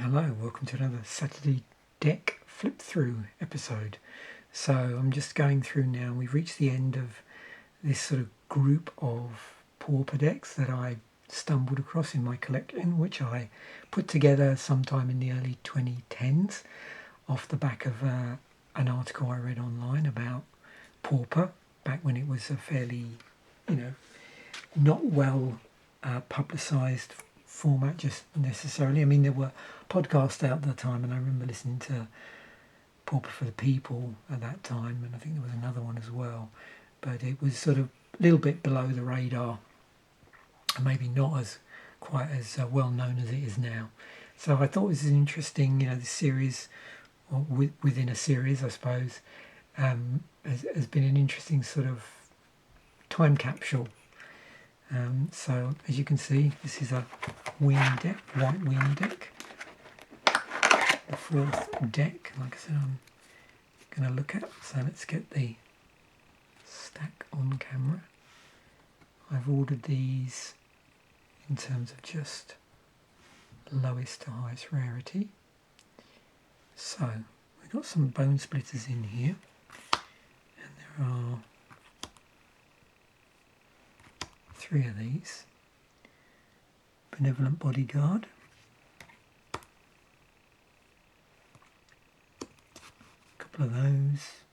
Hello, welcome to another Saturday deck flip through episode. So I'm just going through now. We've reached the end of this sort of group of Pauper decks that I stumbled across in my collection, which I put together sometime in the early 2010s off the back of an article I read online about Pauper, back when it was a fairly, not well publicised format just necessarily. I mean, there were podcasts out at the time, and I remember listening to Pauper for the People at that time, and I think there was another one as well, but it was sort of a little bit below the radar, and maybe not as quite as well known as it is now. So I thought this is interesting, this series, or within a series, I suppose, has been an interesting sort of time capsule. So as you can see, this is a Weenie deck, white Weenie deck. The fourth deck, like I said, I'm going to look at. So let's get the stack on camera. I've ordered these in terms of just lowest to highest rarity. So we've got some bone splitters in here, and there are 3 of these. Benevolent Bodyguard, a couple of those,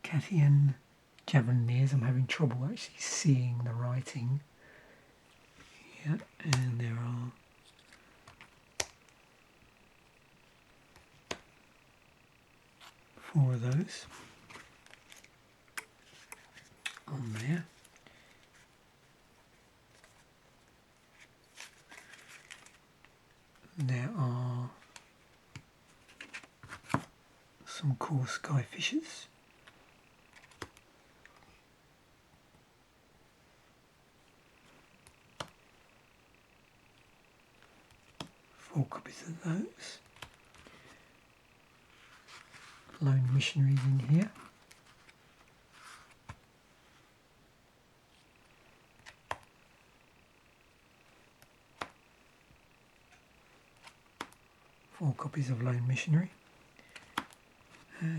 Cathian Javelineers. I'm having trouble actually seeing the writing. Yeah, and there are four of those on there. There are some cool sky fishes. Four copies of those. Lone missionaries in here. Four copies of Lone Missionary.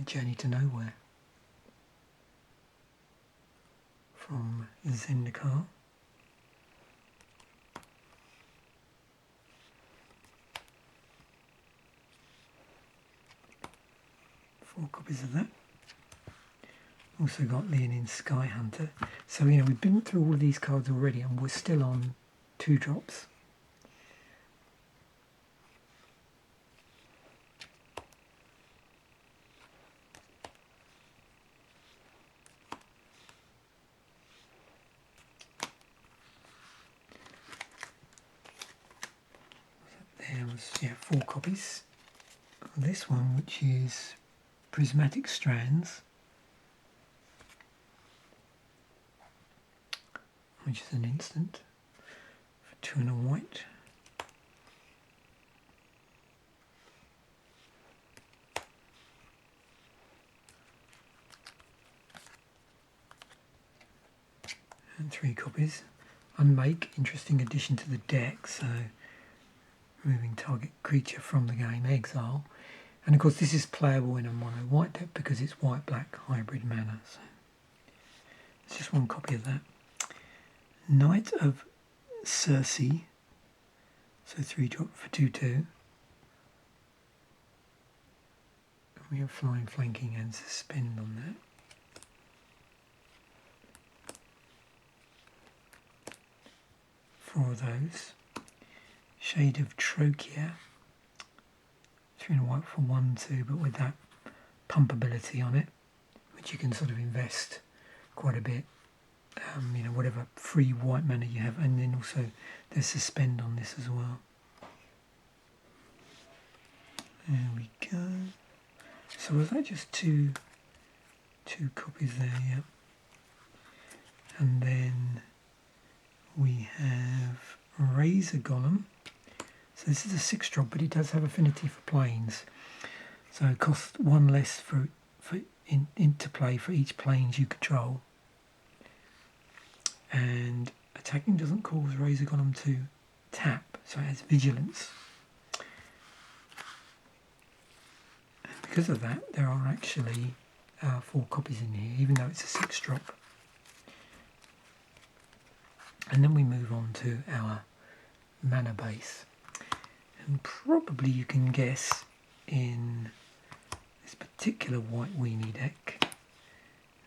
Journey to Nowhere from Zendikar. Four copies of that. Also got Leonin Sky Hunter. So, we've been through all of these cards already, and we're still on 2 drops. There was 4 copies of this one, which is Prismatic Strands, which is an instant for 2 and a white. And 3 copies. Unmake, interesting addition to the deck, so removing target creature from the game, exile. And of course this is playable in a mono white deck because it's white-black hybrid mana. So it's just 1 copy of that. Knight of Circe, so 3 drop for 2/2. We have flying, flanking and suspend on that. Four of those. Shade of Trocea, 3 and a white for 1/2, but with that pump ability on it, which you can sort of invest quite a bit, whatever free white mana you have, and then also there's suspend on this as well. There we go. So was that just two copies there? Yeah. And then we have Razor Golem. So this is a 6 drop, but it does have affinity for planes. So it costs 1 less for into play for each planes you control. And attacking doesn't cause Razor Golem to tap, so it has vigilance. And because of that, there are actually 4 copies in here, even though it's a 6 drop. And then we move on to our mana base. And probably you can guess in this particular white Weenie deck,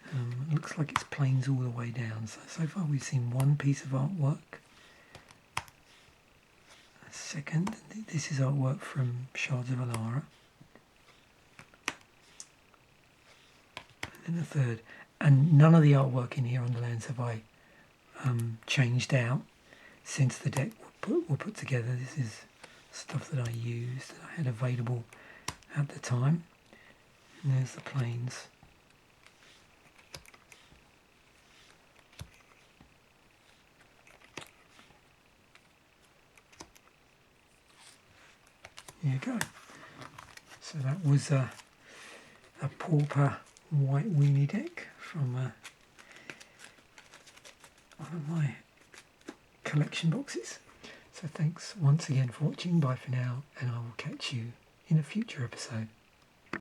it looks like it's planes all the way down. So far we've seen one piece of artwork. A second, this is artwork from Shards of Alara. And then a third. And none of the artwork in here on the lands have I changed out since the deck were put together. This is stuff that I used, that I had available at the time. And there's the planes. There you go. So that was a Pauper white Weenie deck from one of my collection boxes. So thanks once again for watching. Bye for now, and I will catch you in a future episode.